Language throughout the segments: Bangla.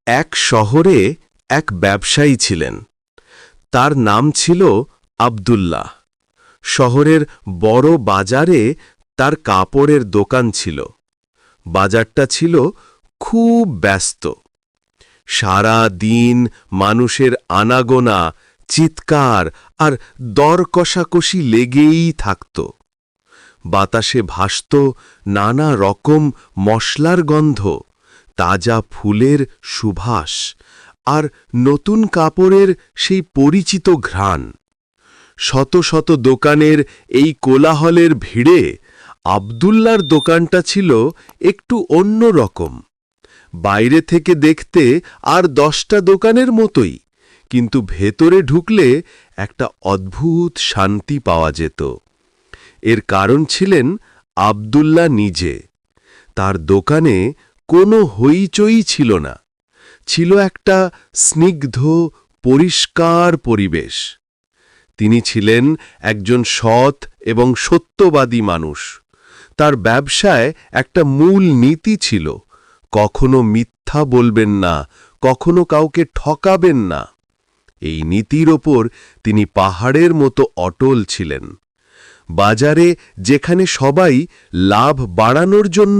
এক শহরে এক ব্যবসায়ী ছিলেন। তার নাম ছিল আব্দুল্লাহ। শহরের বড় বাজারে তার কাপড়ের দোকান ছিল। বাজারটা ছিল খুব ব্যস্ত। সারা দিন মানুষের আনাগোনা, চিৎকার আর দর কষাকষি লেগেই থাকত। বাতাসে ভাসত নানা রকম মশলার গন্ধ, তাজা ফুলের সুবাস আর নতুন কাপড়ের সেই পরিচিত ঘ্রাণ। শত শত দোকানের এই কোলাহলের ভিড়ে আব্দুল্লার দোকানটা ছিল একটু অন্য রকম। বাইরে থেকে দেখতে আর 10টা দোকানের মতোই, কিন্তু ভেতরে ঢুকলে একটা অদ্ভুত শান্তি পাওয়া যেত। এর কারণ ছিলেন আব্দুল্লাহ নিজে। তার দোকানে কোনো হইচই ছিল না, ছিল একটা স্নিগ্ধ পরিষ্কার পরিবেশ। তিনি ছিলেন একজন সৎ এবং সত্যবাদী মানুষ। তার ব্যবসায় একটা মূল নীতি ছিল, কখনো মিথ্যা বলবেন না, কখনো কাউকে ঠকাবেন না। এই নীতির ওপর তিনি পাহাড়ের মতো অটল ছিলেন। বাজারে যেখানে সবাই লাভ বাড়ানোর জন্য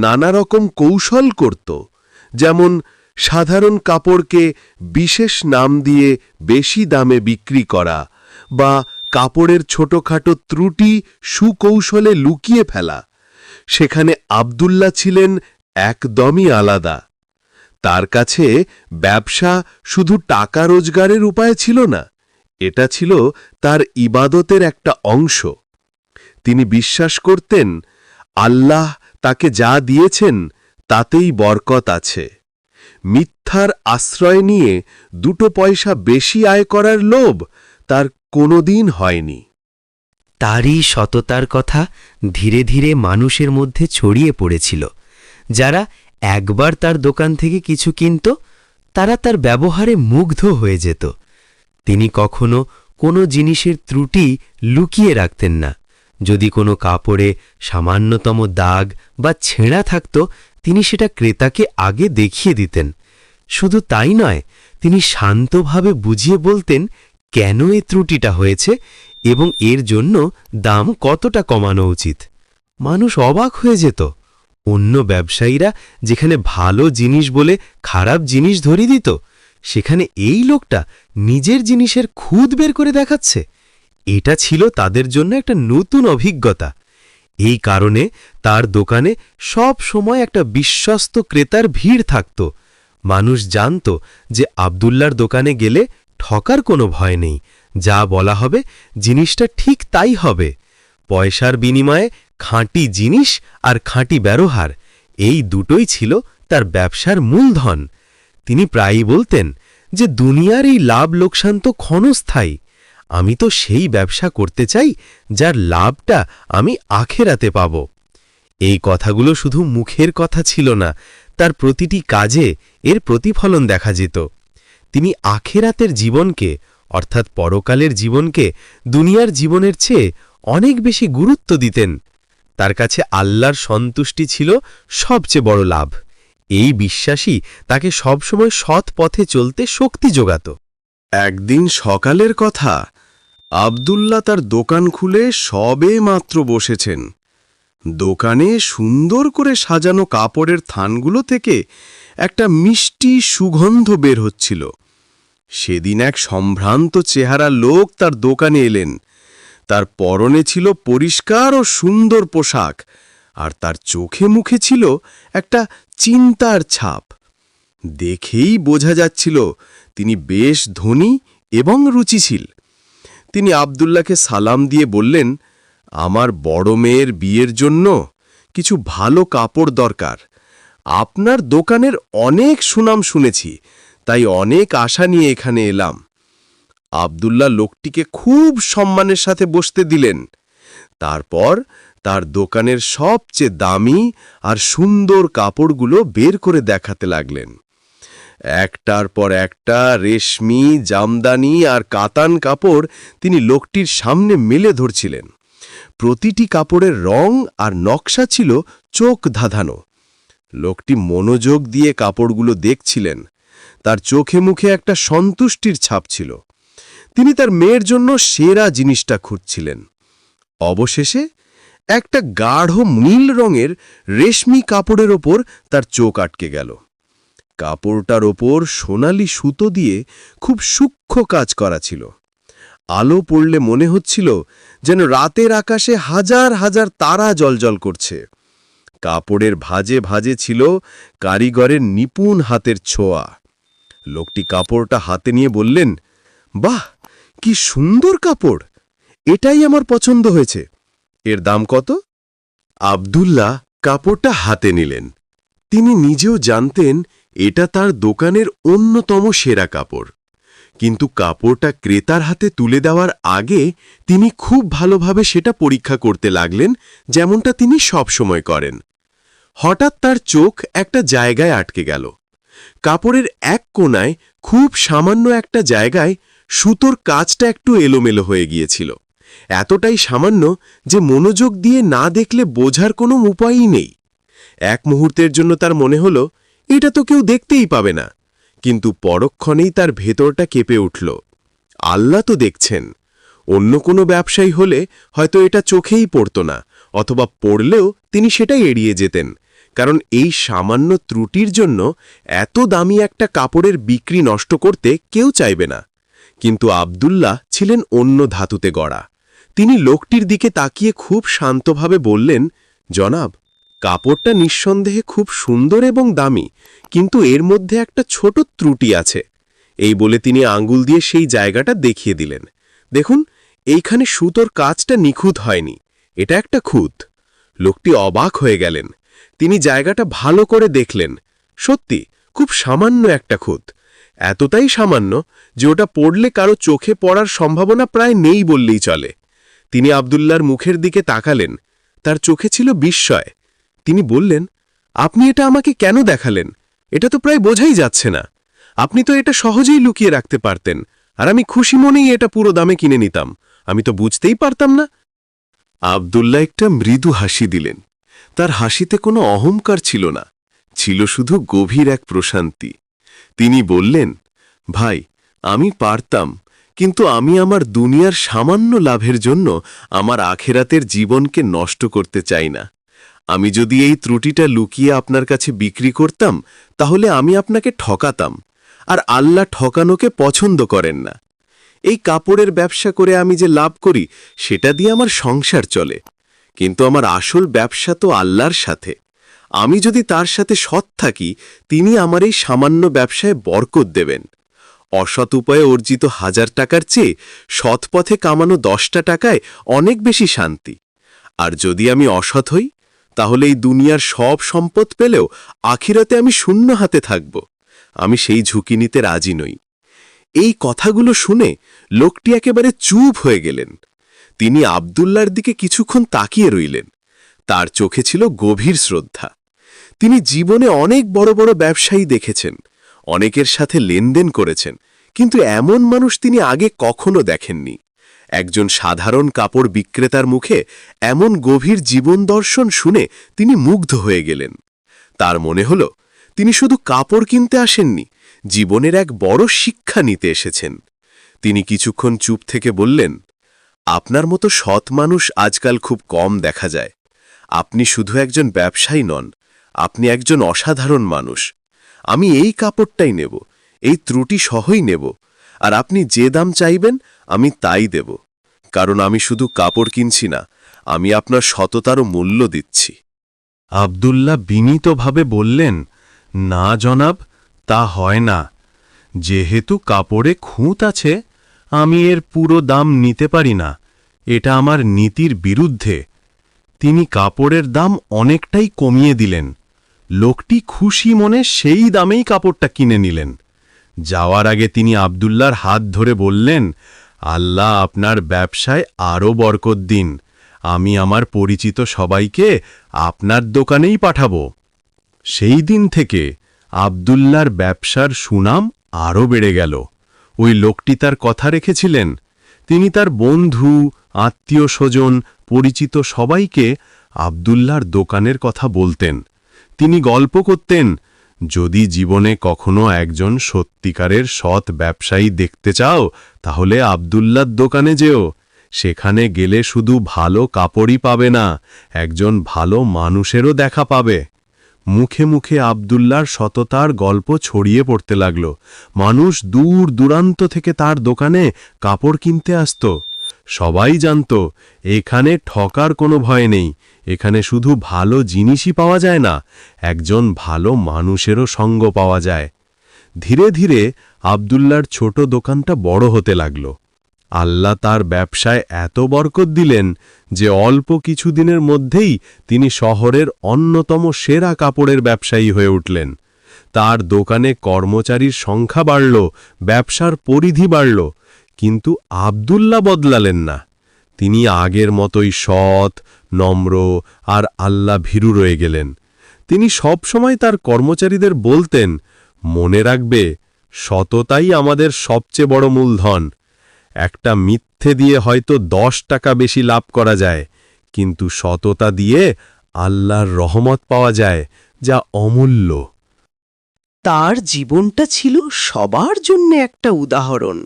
নানা রকম কৌশল করত, যেমন সাধারণ কাপড়কে বিশেষ নাম দিয়ে বেশি দামে বিক্রি করা বা কাপড়ের ছোটখাটো ত্রুটি সুকৌশলে লুকিয়ে ফেলা, সেখানে আব্দুল্লাহ ছিলেন একদমই আলাদা। তার কাছে ব্যবসা শুধু টাকা রোজগারের উপায় ছিল না, এটা ছিল তার ইবাদতের একটা অংশ। তিনি বিশ্বাস করতেন, আল্লাহ তাকে যা দিয়েছেন তাতেই বরকত আছে। মিথ্যার আশ্রয় নিয়ে 2 পয়সা বেশি আয় করার লোভ তার কোনোদিন হয়নি। তারই সততার কথা ধীরে ধীরে মানুষের মধ্যে ছড়িয়ে পড়েছিল। যারা একবার তার দোকান থেকে কিছু কিনত, তারা তার ব্যবহারে মুগ্ধ হয়ে যেত। তিনি কখনো কোনো জিনিসের ত্রুটি লুকিয়ে রাখতেন না। যদি কোনো কাপড়ে সামান্যতম দাগ বা ছেঁড়া থাকত, তিনি সেটা ক্রেতাকে আগে দেখিয়ে দিতেন। শুধু তাই নয়, তিনি শান্তভাবে বুঝিয়ে বলতেন কেন এই ত্রুটিটা হয়েছে এবং এর জন্য দাম কতটা কমানো উচিত। মানুষ অবাক হয়ে যেত। অন্য ব্যবসায়ীরা যেখানে ভালো জিনিস বলে খারাপ জিনিস ধরিয়ে দিত, সেখানে এই লোকটা নিজের জিনিসের খুঁত বের করে দেখাচ্ছে। এটা ছিল তাদের জন্য একটা নতুন অভিজ্ঞতা। এই কারণে তার দোকানে সব সময় একটা বিশ্বস্ত ক্রেতার ভিড় থাকত। মানুষ জানত যে আব্দুল্লার দোকানে গেলে ঠকার কোনো ভয় নেই। যা বলা হবে জিনিসটা ঠিক তাই হবে। পয়সার বিনিময়ে খাঁটি জিনিস আর খাঁটি ব্যবহার, এই দুটোই ছিল তার ব্যবসার মূলধন। তিনি প্রায়ই বলতেন যে দুনিয়ার এই লাভ লোকসান তো ক্ষণস্থায়ী। আমি তো সেই ব্যবসা করতে চাই যার লাভটা আমি আখেরাতে পাব। এই কথাগুলো শুধু মুখের কথা ছিল না, তার প্রতিটি কাজে এর প্রতিফলন দেখা যেত। তিনি আখেরাতের জীবনকে, অর্থাৎ পরকালের জীবনকে দুনিয়ার জীবনের চেয়ে অনেক বেশি গুরুত্ব দিতেন। তার কাছে আল্লাহর সন্তুষ্টি ছিল সবচেয়ে বড় লাভ। এই বিশ্বাসই তাকে সবসময় সৎ পথে চলতে শক্তি যোগাত। একদিন সকালের কথা, আব্দুল্লাহ তার দোকান খুলে সবে মাত্র বসেছেন। দোকানে সুন্দর করে সাজানো কাপড়ের থানগুলো থেকে একটা মিষ্টি সুগন্ধ বের হচ্ছিল। সেদিন এক সম্ভ্রান্ত চেহারা লোক তার দোকানে এলেন। তার পরনে ছিল পরিষ্কার ও সুন্দর পোশাক, আর তার চোখে মুখে ছিল একটা চিন্তার ছাপ। দেখেই বোঝা যাচ্ছিল তিনি বেশ ধনী এবং রুচিশীল। তিনি আব্দুল্লাহকে সালাম দিয়ে বললেন, আমার বড় মেয়ের বিয়ের জন্য কিছু ভালো কাপড় দরকার। আপনার দোকানের অনেক সুনাম শুনেছি, তাই অনেক আশা নিয়ে এখানে এলাম। আব্দুল্লাহ লোকটিকে খুব সম্মানের সাথে বসতে দিলেন। তারপর তার দোকানের সবচেয়ে দামি আর সুন্দর কাপড়গুলো বের করে দেখাতে লাগলেন। একটার পর একটা রেশমি, জামদানি আর কাতান কাপড় তিনি লোকটির সামনে মেলে ধরছিলেন। প্রতিটি কাপড়ের রং আর নকশা ছিল চোখ ধাঁধানো। লোকটি মনোযোগ দিয়ে কাপড়গুলো দেখছিলেন, তার চোখে মুখে একটা সন্তুষ্টির ছাপ ছিল। তিনি তার মেয়ের জন্য সেরা জিনিসটা খুঁজছিলেন। অবশেষে একটা গাঢ় নীল রঙের রেশমি কাপড়ের ওপর তার চোখ আটকে গেল। কাপড়টার ওপর সোনালি সুতো দিয়ে খুব সূক্ষ্ম কাজ করা ছিল। আলো পড়লে মনে হচ্ছিল যেন রাতের আকাশে হাজার হাজার তারা জ্বলজ্বল করছে। কাপড়ের ভাঁজে ভাঁজে ছিল কারিগরের নিপুণ হাতের ছোঁয়া। লোকটি কাপড়টা হাতে নিয়ে বললেন, বাহ, কি সুন্দর কাপড়! এটাই আমার পছন্দ হয়েছে। এর দাম কত? আব্দুল্লাহ কাপড়টা হাতে নিলেন। তিনি নিজেও জানতেন এটা তার দোকানের অন্যতম সেরা কাপড়। কিন্তু কাপড়টা ক্রেতার হাতে তুলে দেওয়ার আগে তিনি খুব ভালোভাবে সেটা পরীক্ষা করতে লাগলেন, যেমনটা তিনি সবসময় করেন। হঠাৎ তার চোখ একটা জায়গায় আটকে গেল। কাপড়ের এক কোণায় খুব সামান্য একটা জায়গায় সুতোর কাজটা একটু এলোমেলো হয়ে গিয়েছিল। এতটাই সামান্য যে মনোযোগ দিয়ে না দেখলে বোঝার কোনো উপায়ই নেই। এক মুহূর্তের জন্য তার মনে হলো এটা তো কেউ দেখতেই পাবে না, কিন্তু পরক্ষণেই তার ভেতরটা কেঁপে উঠল। আল্লাহ তো দেখছেন। অন্য কোনো ব্যবসায়ী হলে হয়তো এটা চোখেই পড়ত না, অথবা পড়লেও তিনি সেটাই এড়িয়ে যেতেন, কারণ এই সামান্য ত্রুটির জন্য এত দামি একটা কাপড়ের বিক্রি নষ্ট করতে কেউ চাইবে না। কিন্তু আব্দুল্লাহ ছিলেন অন্য ধাতুতে গড়া। তিনি লোকটির দিকে তাকিয়ে খুব শান্তভাবে বললেন, জনাব, কাপড়টা নিঃসন্দেহে খুব সুন্দর এবং দামি, কিন্তু এর মধ্যে একটা ছোট ত্রুটি আছে। এই বলে তিনি আঙ্গুল দিয়ে সেই জায়গাটা দেখিয়ে দিলেন। দেখুন, এইখানে সুতোর কাজটা নিখুঁত হয়নি, এটা একটা খুঁত। লোকটি অবাক হয়ে গেলেন। তিনি জায়গাটা ভালো করে দেখলেন। সত্যি খুব সামান্য একটা খুঁত, এতটাই সামান্য যে ওটা পড়লে কারো চোখে পড়ার সম্ভাবনা প্রায় নেই বললেই চলে। তিনি আব্দুল্লাহর মুখের দিকে তাকালেন। তার চোখে ছিল বিস্ময়। তিনি বললেন, আপনি এটা আমাকে কেন দেখালেন? এটা তো প্রায় বোঝাই যাচ্ছে না। আপনি তো এটা সহজেই লুকিয়ে রাখতে পারতেন, আর আমি খুশি মনেই এটা পুরো দামে কিনে নিতাম। আমি তো বুঝতেই পারতাম না। আব্দুল্লাহ একটা মৃদু হাসি দিলেন। তার হাসিতে কোনো অহংকার ছিল না, ছিল শুধু গভীর এক প্রশান্তি। তিনি বললেন, ভাই, আমি পারতাম, কিন্তু আমি আমার দুনিয়ার সামান্য লাভের জন্য আমার আখেরাতের জীবনকে নষ্ট করতে চাই না। আমি যদি এই ত্রুটিটা লুকিয়ে আপনার কাছে বিক্রি করতাম, তাহলে আমি আপনাকে ঠকাতাম, আর আল্লাহ ঠকানোকে পছন্দ করেন না। এই কাপড়ের ব্যবসা করে আমি যে লাভ করি, সেটা দিয়ে আমার সংসার চলে, কিন্তু আমার আসল ব্যবসা তো আল্লাহর সাথে। আমি যদি তার সাথে সৎ থাকি, তিনি আমার এই সামান্য ব্যবসায় বরকত দেবেন। অসৎ উপায়ে অর্জিত 1000 টাকার চেয়ে সৎ পথে কামানো 10টা টাকায় অনেক বেশি শান্তি। আর যদি আমি অসৎ হই, তাহলে এই দুনিয়ার সব সম্পদ পেলেও আখিরাতে আমি শূন্য হাতে থাকব। আমি সেই ঝুঁকি নিতে রাজি নই। এই কথাগুলো শুনে লোকটি একেবারে চুপ হয়ে গেলেন। তিনি আব্দুল্লাহর দিকে কিছুক্ষণ তাকিয়ে রইলেন। তার চোখে ছিল গভীর শ্রদ্ধা। তিনি জীবনে অনেক বড় বড় ব্যবসায়ী দেখেছেন, অনেকের সাথে লেনদেন করেছেন, কিন্তু এমন মানুষ তিনি আগে কখনো দেখেননি। একজন সাধারণ কাপড় বিক্রেতার মুখে এমন গভীর জীবন দর্শন শুনে তিনি মুগ্ধ হয়ে গেলেন। তার মনে হল তিনি শুধু কাপড় কিনতে আসেননি, জীবনের এক বড় শিক্ষা নিতে এসেছেন। তিনি কিছুক্ষণ চুপ থেকে বললেন, আপনার মতো সৎ মানুষ আজকাল খুব কম দেখা যায়। আপনি শুধু একজন ব্যবসায়ী নন, আপনি একজন অসাধারণ মানুষ। আমি এই কাপড়টাই নেব, এই ত্রুটি সহই নেব, আর আপনি যে দাম চাইবেন আমি তাই দেব, কারণ আমি শুধু কাপড় কিনছি না, আমি আপনার সততারও মূল্য দিচ্ছি। আব্দুল্লাহ বিনীতভাবে বললেন, না জনাব, তা হয় না। যেহেতু কাপড়ে খুঁত আছে, আমি এর পুরো দাম নিতে পারি না, এটা আমার নীতির বিরুদ্ধে। তিনি কাপড়ের দাম অনেকটাই কমিয়ে দিলেন। লোকটি খুশি মনে সেই দামেই কাপড়টা কিনে নিলেন। যাওয়ার আগে তিনি আব্দুল্লাহর হাত ধরে বললেন, আল্লাহ আপনার ব্যবসায় আরও বরকত দিন। আমি আমার পরিচিত সবাইকে আপনার দোকানেই পাঠাব। সেই দিন থেকে আব্দুল্লাহর ব্যবসার সুনাম আরও বেড়ে গেল। ওই লোকটি তার কথা রেখেছিলেন। তিনি তার বন্ধু, আত্মীয় স্বজন, পরিচিত সবাইকে আব্দুল্লাহর দোকানের কথা বলতেন। তিনি গল্প করতেন যদি জীবনে কখনো একজন সত্যিকারের সৎ ব্যবসায়ী দেখতে চাও তাহলে আব্দুল্লাহর দোকানে যেও। সেখানে গেলে শুধু ভালো কাপড়ই পাবে না, একজন ভালো মানুষেরও দেখা পাবে। মুখে মুখে আব্দুল্লাহর সততার গল্প ছড়িয়ে পড়তে লাগল। মানুষ দূর দূরান্ত থেকে তার দোকানে কাপড় কিনতে আসত। সবাই জানত এখানে ঠকার কোনো ভয় নেই, এখানে শুধু ভালো জিনিসই পাওয়া যায় না, একজন ভালো মানুষেরও সঙ্গ পাওয়া যায়। ধীরে ধীরে আব্দুল্লাহর ছোট দোকানটা বড় হতে লাগল। আল্লাহ তার ব্যবসায় এত বরকত দিলেন যে অল্প কিছুদিনের মধ্যেই তিনি শহরের অন্যতম সেরা কাপড়ের ব্যবসায়ী হয়ে উঠলেন। তার দোকানে কর্মচারীর সংখ্যা বাড়ল, ব্যবসার পরিধি বাড়ল, কিন্তু আব্দুল্লাহ বদলালেন না। তিনি আগের মতোই সৎ, নম্র আর আল্লাহ ভীরু রয়ে গেলেন। তিনি সব সময় তার কর্মচারীদের বলতেন, মনে রাখবে, সততাই আমাদের সবচেয়ে বড় মূলধন। একটা মিথ্যে দিয়ে হয়তো 10 টাকা বেশি লাভ করা যায়, কিন্তু সততা দিয়ে আল্লাহর রহমত পাওয়া যায়, যা অমূল্য। তার জীবনটা ছিল সবার জন্য একটা উদাহরণ।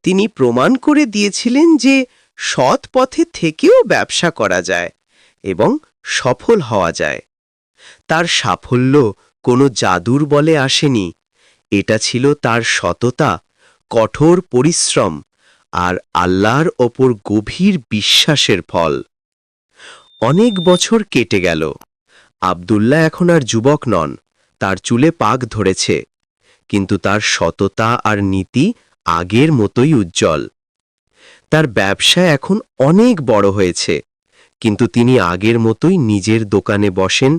তিনি প্রমাণ করে দিয়েছিলেন যে সৎ পথে থেকেও ব্যবসা করা যায় এবং সফল হওয়া যায়। তার সাফল্য কোনো জাদুর বলে আসেনি, এটা ছিল তার সততা, কঠোর পরিশ্রম আর আল্লাহর ওপর গভীর বিশ্বাসের ফল। অনেক বছর কেটে গেল। আব্দুল্লাহ এখন আর যুবক নন, তার চুলে পাক ধরেছে, কিন্তু তার সততা আর নীতি আগের মতোই উজ্জ্বল। তার ব্যবসা এখন অনেক বড় হয়েছে, কিন্তু তিনি আগের মতোই নিজের দোকানে বসেন,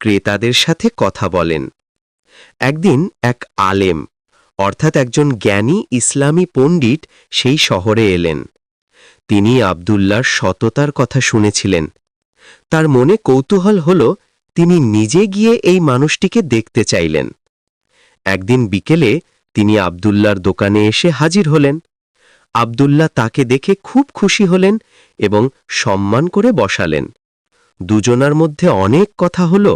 ক্রেতাদের সাথে কথা বলেন। একদিন এক আলেম, অর্থাৎ একজন জ্ঞানী ইসলামী পণ্ডিত সেই শহরে এলেন। তিনি আব্দুল্লাহর সততার কথা শুনেছিলেন। তার মনে কৌতূহল হল, তিনি নিজে গিয়ে এই মানুষটিকে দেখতে চাইলেন। একদিন বিকেলে তিনি আব্দুল্লাহর দোকানে এসে হাজির হলেন। আব্দুল্লাহ তাকে দেখে খুব খুশি হলেন এবং সম্মান করে বসালেন। দুজনার মধ্যে অনেক কথা হল।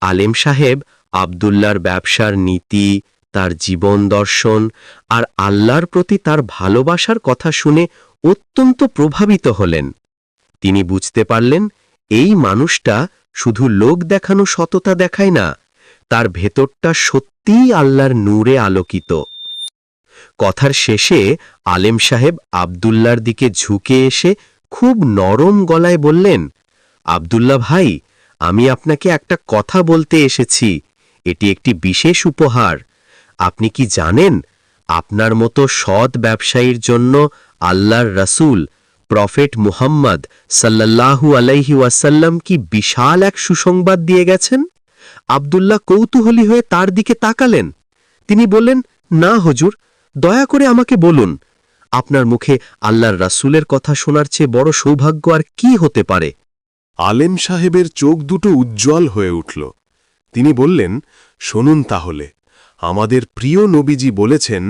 আলেম সাহেব আব্দুল্লাহর ব্যবসার নীতি, তার জীবন দর্শন আর আল্লাহর প্রতি তার ভালোবাসার কথা শুনে অত্যন্ত প্রভাবিত হলেন। তিনি বুঝতে পারলেন, এই মানুষটা শুধু লোক দেখানো সততা দেখায় না, তার ভেতরটা সত্যিই আল্লাহর নূরে আলোকিত। কথার শেষে আলেম সাহেব আব্দুল্লাহর দিকে ঝুঁকে এসে খুব নরম গলায় বললেন, আব্দুল্লাহ ভাই, আমি আপনাকে একটা কথা বলতে এসেছি। এটি একটি বিশেষ উপহার। আপনি কি জানেন, আপনার মতো সৎ ব্যবসায়ীর জন্য আল্লাহর রাসূল প্রফেট মুহাম্মদ সাল্লাল্লাহু আলাইহি ওয়াসাল্লাম কি বিশাল এক সুসংবাদ দিয়ে গেছেন? আব্দুল্লাহ কৌতূহলী হয়ে তার দিকে তাকালেন। তিনি বললেন, না হুজুর, দয়া করে আমাকে বলুন। আপনার মুখে আল্লাহর রাসূলের কথা শোনার চেয়ে বড় সৌভাগ্য আর কি হতে পারে? আলেম সাহেবের চোখ দুটো উজ্জ্বল হয়ে উঠল। তিনি বললেন, শুনুন তাহলে, আমাদের প্রিয় নবীজি বলেছেন,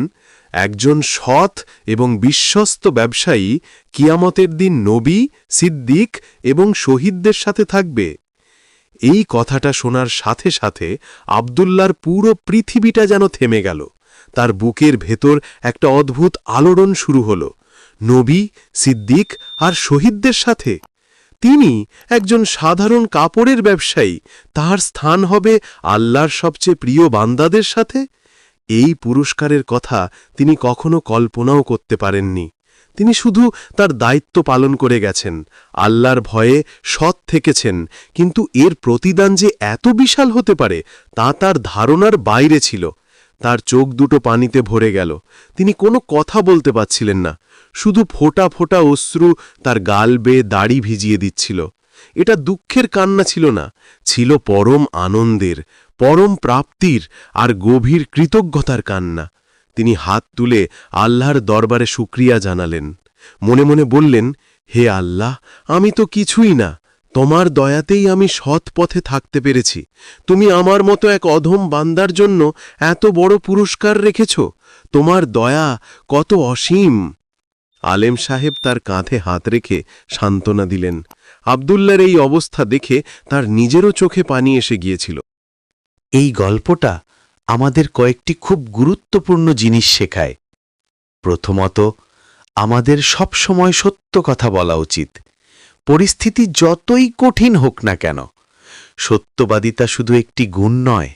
একজন সৎ এবং বিশ্বস্ত ব্যবসায়ী কিয়ামতের দিন নবী, সিদ্দিক এবং শহীদদের সাথে থাকবে। এই কথাটা শোনার সাথে সাথে আব্দুল্লাহর পুরো পৃথিবীটা যেন থেমে গেল। তার বুকের ভেতর একটা অদ্ভুত আলোড়ন শুরু হল। নবী, সিদ্দিক আর শহীদদের সাথে তিনি, একজন সাধারণ কাপড়ের ব্যবসায়ী, তার স্থান হবে আল্লাহর সবচেয়ে প্রিয় বান্দাদের সাথে। এই পুরস্কারের কথা তিনি কখনো কল্পনাও করতে পারেননি। তিনি শুধু তার দায়িত্ব পালন করে গেছেন, আল্লাহর ভয়ে সৎ থেকেছেন, কিন্তু এর প্রতিদান যে এত বিশাল হতে পারে তা তার ধারণার বাইরে ছিল। তার চোখ দুটো পানিতে ভরে গেল। তিনি কোনো কথা বলতে পারছিলেন না, শুধু ফোঁটা ফোঁটা অশ্রু তার গাল বেয়ে দাড়ি ভিজিয়ে দিচ্ছিল। এটা দুঃখের কান্না ছিল না, ছিল পরম আনন্দের, পরম প্রাপ্তির আর গভীর কৃতজ্ঞতার কান্না। তিনি হাত তুলে আল্লাহর দরবারে শুকরিয়া জানালেন। মনে মনে বললেন, হে আল্লাহ, আমি তো কিছুই না, তোমার দয়াতেই আমি সৎ পথে থাকতে পেরেছি। তুমি আমার মতো এক অধম বান্দার জন্য এত বড় পুরস্কার রেখেছ। তোমার দয়া কত অসীম। আলেম সাহেব তার কাঁধে হাত রেখে সান্ত্বনা দিলেন। আব্দুল্লাহর এই অবস্থা দেখে তার নিজেরও চোখে পানি এসে গিয়েছিল। এই গল্পটা আমাদের কয়েকটি খুব গুরুত্বপূর্ণ জিনিস শেখায়। প্রথমত, আমাদের সবসময় সত্য কথা বলা উচিত, পরিস্থিতি যতই কঠিন হোক না কেন। সত্যবাদিতা শুধু একটি গুণ নয়,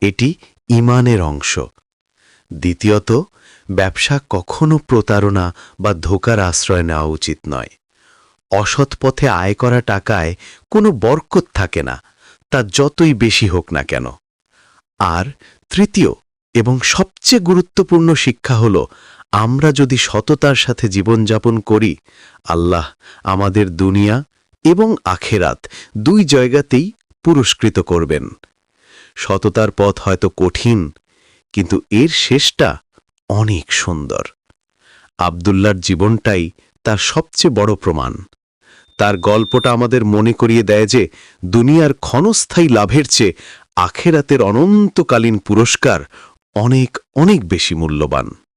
এটি ঈমানের অংশ। দ্বিতীয়ত, ব্যবসা কখনো প্রতারণা বা ধোঁকার আশ্রয় নেওয়া উচিত নয়। অসৎ পথে আয় করা টাকায় কোনো বরকত থাকে না, তা যতই বেশি হোক না কেন। আর তৃতীয় এবং সবচেয়ে গুরুত্বপূর্ণ শিক্ষা হল, আমরা যদি সততার সাথে জীবনযাপন করি, আল্লাহ আমাদের দুনিয়া এবং আখেরাত দুই জায়গাতেই পুরস্কৃত করবেন। সততার পথ হয়তো কঠিন, কিন্তু এর শেষটা অনেক সুন্দর। আব্দুল্লাহর জীবনটাই তার সবচেয়ে বড় প্রমাণ। তার গল্পটা আমাদের মনে করিয়ে দেয় যে দুনিয়ার ক্ষণস্থায়ী লাভের চেয়ে আখেরাতের অনন্তকালীন পুরস্কার অনেক অনেক বেশি মূল্যবান।